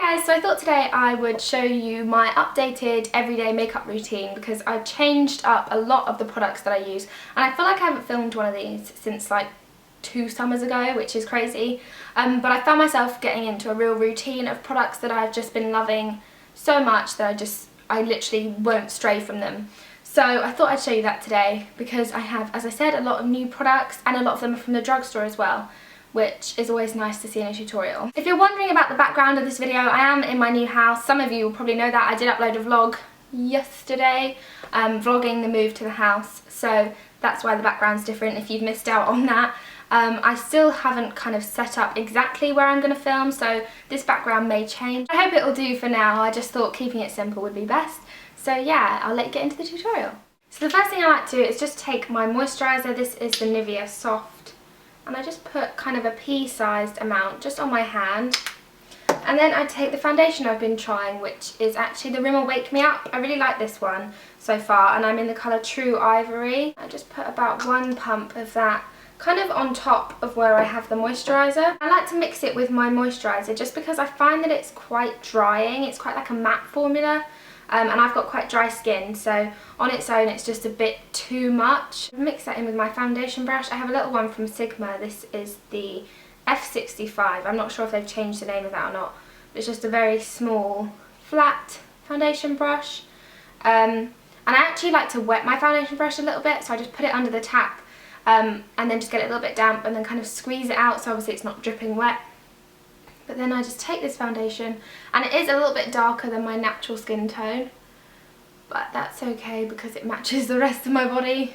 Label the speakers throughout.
Speaker 1: Hi guys, so I thought today I would show you my updated everyday makeup routine because I've changed up a lot of the products that I use, and I feel like I haven't filmed one of these since like 2 summers ago, which is crazy. But I found myself getting into a real routine of products that I've just been loving so much that I literally won't stray from them. So I thought I'd show you that today because I have, as I said, a lot of new products, and a lot of them are from the drugstore as well, which is always nice to see in a tutorial. If you're wondering about the background of this video, I am in my new house. Some of you will probably know that. I did upload a vlog yesterday, vlogging the move to the house, so that's why the background's different if you've missed out on that. I still haven't kind of set up exactly where I'm going to film, so this background may change. I hope it'll do for now. I just thought keeping it simple would be best. So yeah, I'll let you get into the tutorial. So the first thing I like to do is just take my moisturiser. This is the Nivea Soft, and I just put kind of a pea-sized amount just on my hand. And then I take the foundation I've been trying, which is actually the Rimmel Wake Me Up. I really like this one so far, and I'm in the colour True Ivory. I just put about 1 pump of that kind of on top of where I have the moisturiser. I like to mix it with my moisturiser just because I find that it's quite drying. It's quite like a matte formula. And I've got quite dry skin, so on its own it's just a bit too much. Mix that in with my foundation brush. I have a little one from Sigma. This is the F65. I'm not sure if they've changed the name of that or not. It's just a very small, flat foundation brush. And I actually like to wet my foundation brush a little bit, so I just put it under the tap and then just get it a little bit damp and then kind of squeeze it out so obviously it's not dripping wet. But then I just take this foundation, and it is a little bit darker than my natural skin tone, but that's okay because it matches the rest of my body.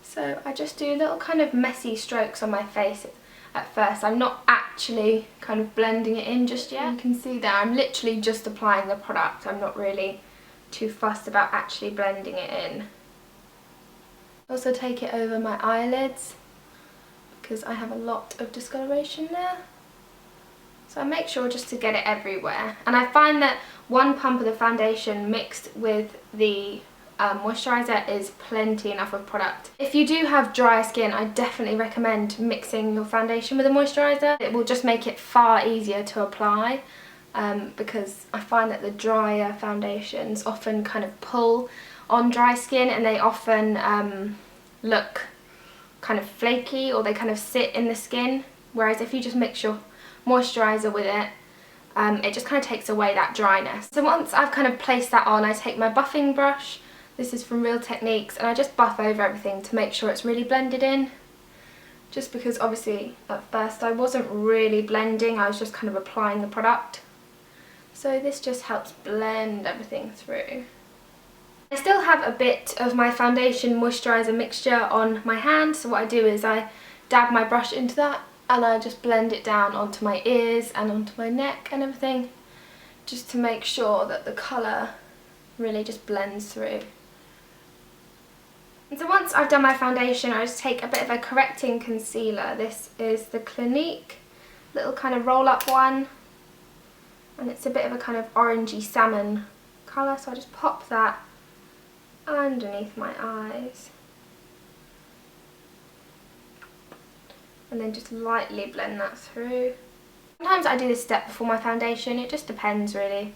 Speaker 1: So I just do little kind of messy strokes on my face at first. I'm not actually kind of blending it in just yet. You can see there I'm literally just applying the product. I'm not really too fussed about actually blending it in. Also take it over my eyelids because I have a lot of discoloration there. So I make sure just to get it everywhere, and I find that 1 pump of the foundation mixed with the moisturiser is plenty enough of product. If you do have dry skin, I definitely recommend mixing your foundation with a moisturiser. It will just make it far easier to apply because I find that the drier foundations often kind of pull on dry skin, and they often look kind of flaky, or they kind of sit in the skin, whereas if you just mix your moisturiser with it, it just kind of takes away that dryness. So once I've kind of placed that on, I take my buffing brush. This is from Real Techniques, and I just buff over everything to make sure it's really blended in, just because obviously at first I wasn't really blending, I was just kind of applying the product. So this just helps blend everything through. I still have a bit of my foundation moisturiser mixture on my hand, so what I do is I dab my brush into that and I just blend it down onto my ears and onto my neck and everything, just to make sure that the colour really just blends through. And so once I've done my foundation, I just take a bit of a correcting concealer. This is the Clinique little kind of roll up one, and it's a bit of a kind of orangey salmon colour, so I just pop that underneath my eyes. And then just lightly blend that through. Sometimes I do this step before my foundation. It just depends really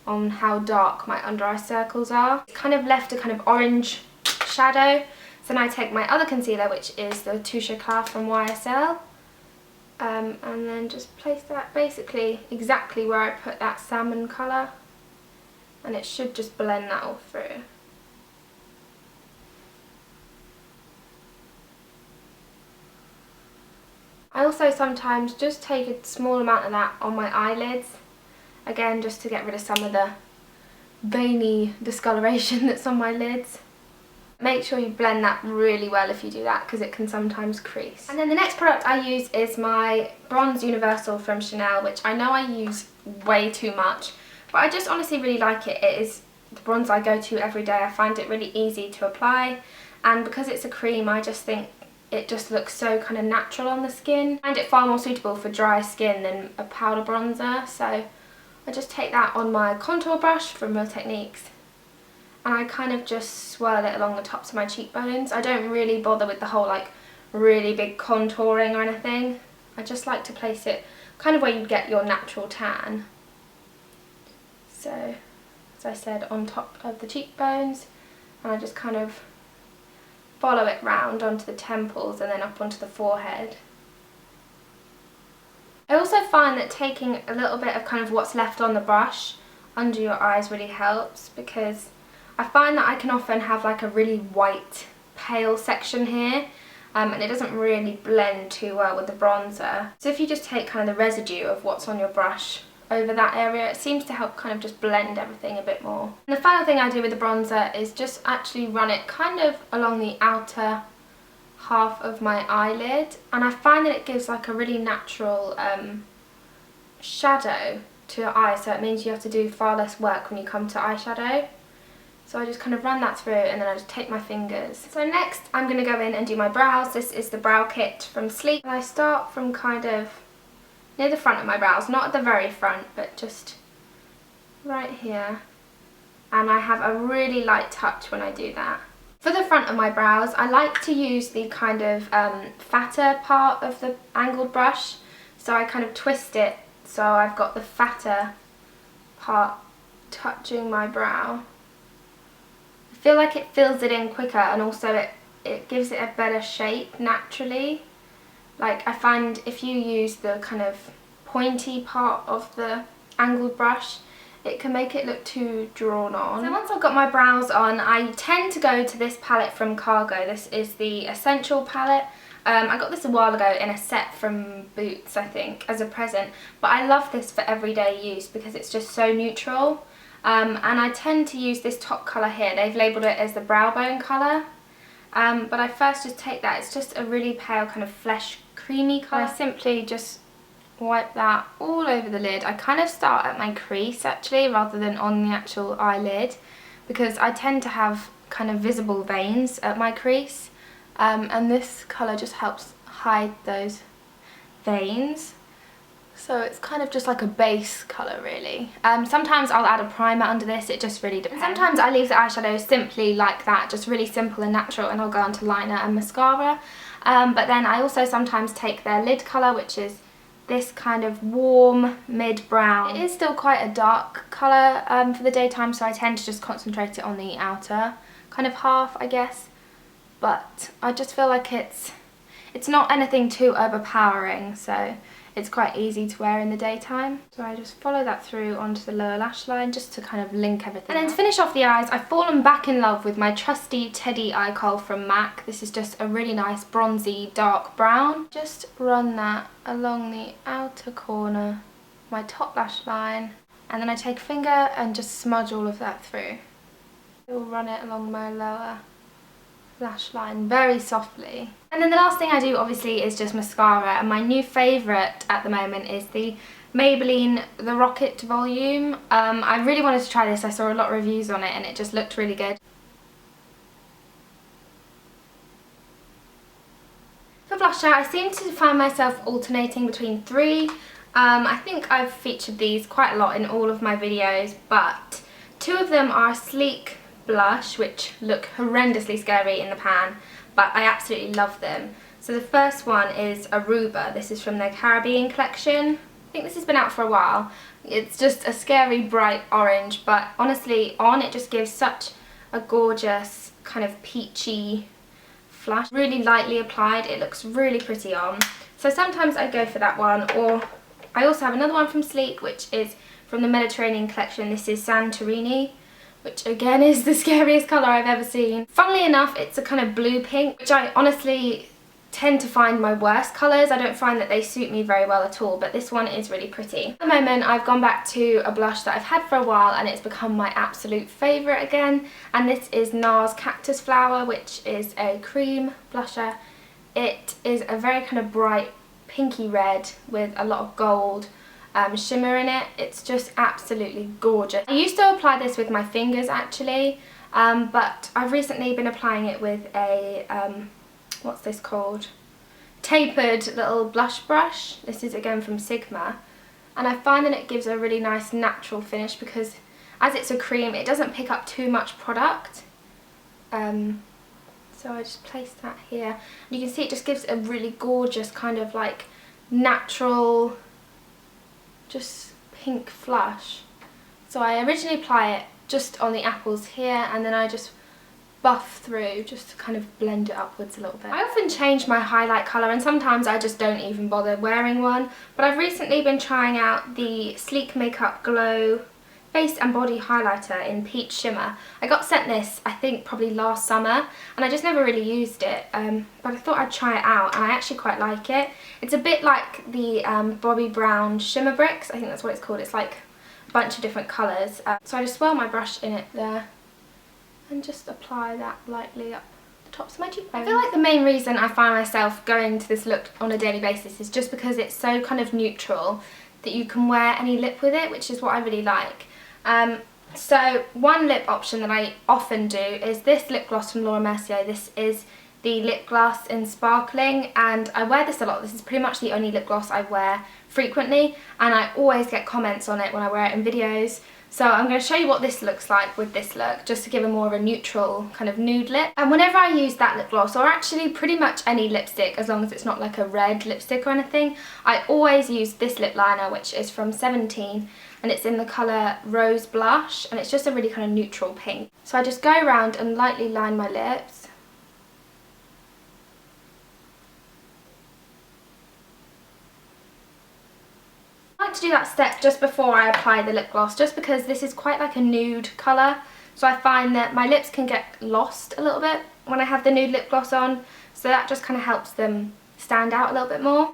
Speaker 1: on how dark my under eye circles are. It's kind of left a kind of orange shadow. So then I take my other concealer, which is the Touche Eclat from YSL, and then just place that basically exactly where I put that salmon colour, and it should just blend that all through. I also sometimes just take a small amount of that on my eyelids, again just to get rid of some of the veiny discoloration that's on my lids. Make sure you blend that really well if you do that, because it can sometimes crease. And then the next product I use is my Bronze Universal from Chanel, which I know I use way too much, but I just honestly really like it. It is the bronze I go to every day. I find it really easy to apply, and because it's a cream, I just think it just looks so kind of natural on the skin. I find it far more suitable for dry skin than a powder bronzer, so I just take that on my contour brush from Real Techniques, and I kind of just swirl it along the tops of my cheekbones. I don't really bother with the whole like really big contouring or anything. I just like to place it kind of where you get your natural tan. So, as I said, on top of the cheekbones, and I just kind of follow it round onto the temples and then up onto the forehead. I also find that taking a little bit of kind of what's left on the brush under your eyes really helps, because I find that I can often have like a really white pale section here, and it doesn't really blend too well with the bronzer. So if you just take kind of the residue of what's on your brush over that area, it seems to help kind of just blend everything a bit more. And the final thing I do with the bronzer is just actually run it kind of along the outer half of my eyelid, and I find that it gives like a really natural shadow to your eyes, so it means you have to do far less work when you come to eyeshadow. So I just kind of run that through, and then I just take my fingers. So next I'm going to go in and do my brows. This is the brow kit from Sleek, and I start from kind of near the front of my brows, not at the very front, but just right here. And I have a really light touch when I do that. For the front of my brows, I like to use the kind of fatter part of the angled brush. So I kind of twist it so I've got the fatter part touching my brow. I feel like it fills it in quicker, and also it gives it a better shape naturally. Like, I find if you use the kind of pointy part of the angled brush, it can make it look too drawn on. So once I've got my brows on, I tend to go to this palette from Cargo. This is the Essential palette. I got this a while ago in a set from Boots, I think, as a present. But I love this for everyday use because it's just so neutral. And I tend to use this top colour here. They've labelled it as the brow bone colour. But I first just take that. It's just a really pale kind of flesh creamy colour. I simply just wipe that all over the lid. I kind of start at my crease actually rather than on the actual eyelid, because I tend to have kind of visible veins at my crease, and this colour just helps hide those veins. So it's kind of just like a base colour really. Sometimes I'll add a primer under this, it just really depends. And sometimes I leave the eyeshadow simply like that, just really simple and natural, and I'll go onto liner and mascara. But then I also sometimes take their lid colour, which is this kind of warm mid-brown. It is still quite a dark colour for the daytime, so I tend to just concentrate it on the outer kind of half, I guess. But I just feel like it's not anything too overpowering, so it's quite easy to wear in the daytime. So I just follow that through onto the lower lash line just to kind of link everything. And then to finish off the eyes, I've fallen back in love with my trusty Teddy Eye Kohl from MAC. This is just a really nice bronzy dark brown. Just run that along the outer corner, my top lash line, and then I take a finger and just smudge all of that through. I'll run it along my lower lash line very softly. And then the last thing I do obviously is just mascara, and my new favourite at the moment is the Maybelline The Rocket Volume. I really wanted to try this. I saw a lot of reviews on it and it just looked really good. For blusher, I seem to find myself alternating between three. I think I've featured these quite a lot in all of my videos, but two of them are Sleek blush, which look horrendously scary in the pan, but I absolutely love them. So the first one is Aruba. This is from their Caribbean collection. I think this has been out for a while. It's just a scary bright orange, but honestly on it just gives such a gorgeous kind of peachy flush. Really lightly applied, it looks really pretty on. So sometimes I go for that one, or I also have another one from Sleek, which is from the Mediterranean collection. This is Santorini, which again is the scariest colour I've ever seen. Funnily enough, it's a kind of blue pink, which I honestly tend to find my worst colours. I don't find that they suit me very well at all, but this one is really pretty. At the moment, I've gone back to a blush that I've had for a while and it's become my absolute favourite again, and this is Nars Cactus Flower, which is a cream blusher. It is a very kind of bright pinky red with a lot of gold shimmer in it. It's just absolutely gorgeous. I used to apply this with my fingers actually, but I've recently been applying it with a what's this called? Tapered little blush brush. This is again from Sigma, and I find that it gives a really nice natural finish because as it's a cream it doesn't pick up too much product. So I just place that here. You can see it just gives a really gorgeous kind of like natural just pink flush. So I originally apply it just on the apples here, and then I just buff through just to kind of blend it upwards a little bit. I often change my highlight colour, and sometimes I just don't even bother wearing one, but I've recently been trying out the Sleek Makeup Glow Face and Body Highlighter in Peach Shimmer. I got sent this, I think, probably last summer, and I just never really used it, but I thought I'd try it out, and I actually quite like it. It's a bit like the Bobbi Brown Shimmer Bricks, I think that's what it's called. It's like a bunch of different colours. So I just swirl my brush in it there, and just apply that lightly up the tops of my cheekbones. I feel like the main reason I find myself going to this look on a daily basis is just because it's so kind of neutral that you can wear any lip with it, which is what I really like. So one lip option that I often do is this lip gloss from Laura Mercier. This is the lip gloss in Sparkling, and I wear this a lot. This is pretty much the only lip gloss I wear frequently, and I always get comments on it when I wear it in videos. So I'm going to show you what this looks like with this look, just to give a more of a neutral kind of nude lip. And whenever I use that lip gloss, or actually pretty much any lipstick, as long as it's not like a red lipstick or anything, I always use this lip liner, which is from 17, and it's in the colour Rose Blush, and it's just a really kind of neutral pink. So I just go around and lightly line my lips. I like to do that step just before I apply the lip gloss, just because this is quite like a nude colour, so I find that my lips can get lost a little bit when I have the nude lip gloss on, so that just kind of helps them stand out a little bit more.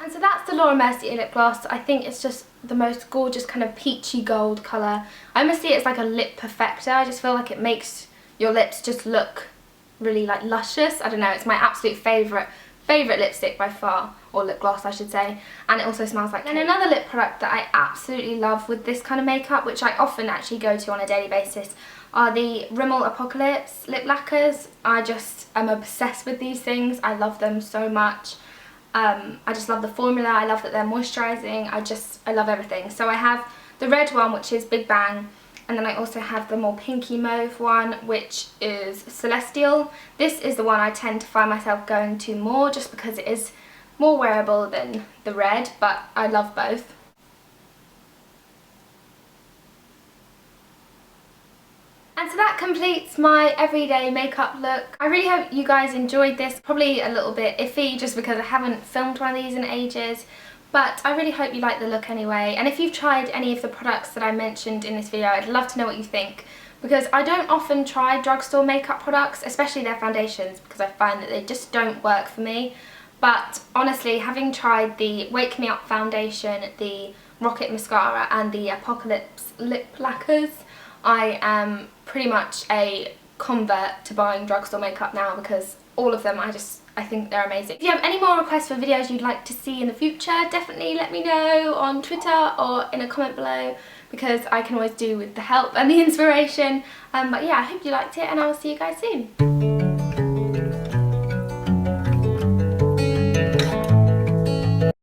Speaker 1: And so that's the Laura Mercier lip gloss. I think it's just the most gorgeous kind of peachy gold colour. I almost see it as like a lip perfector. I just feel like it makes your lips just look really like luscious. I don't know, it's my absolute favourite lipstick by far, or lip gloss I should say, and it also smells like cake. And another lip product that I absolutely love with this kind of makeup, which I often actually go to on a daily basis, are the Rimmel Apocalypse lip lacquers. I just am obsessed with these things. I love them so much. I just love the formula. I love that they're moisturising. I love everything. So I have the red one, which is Big Bang, and then I also have the more pinky mauve one, which is Celestial. This is the one I tend to find myself going to more, just because it is more wearable than the red, but I love both. And so that completes my everyday makeup look. I really hope you guys enjoyed this. Probably a little bit iffy just because I haven't filmed one of these in ages, but I really hope you like the look anyway. And if you've tried any of the products that I mentioned in this video, I'd love to know what you think, because I don't often try drugstore makeup products, especially their foundations, because I find that they just don't work for me. But honestly, having tried the Wake Me Up foundation, the Rocket mascara and the Apocalypse lip lacquers, I am pretty much a convert to buying drugstore makeup now, because all of them I think they're amazing. If you have any more requests for videos you'd like to see in the future, definitely let me know on Twitter or in a comment below, because I can always do with the help and the inspiration. But yeah, I hope you liked it, and I will see you guys soon.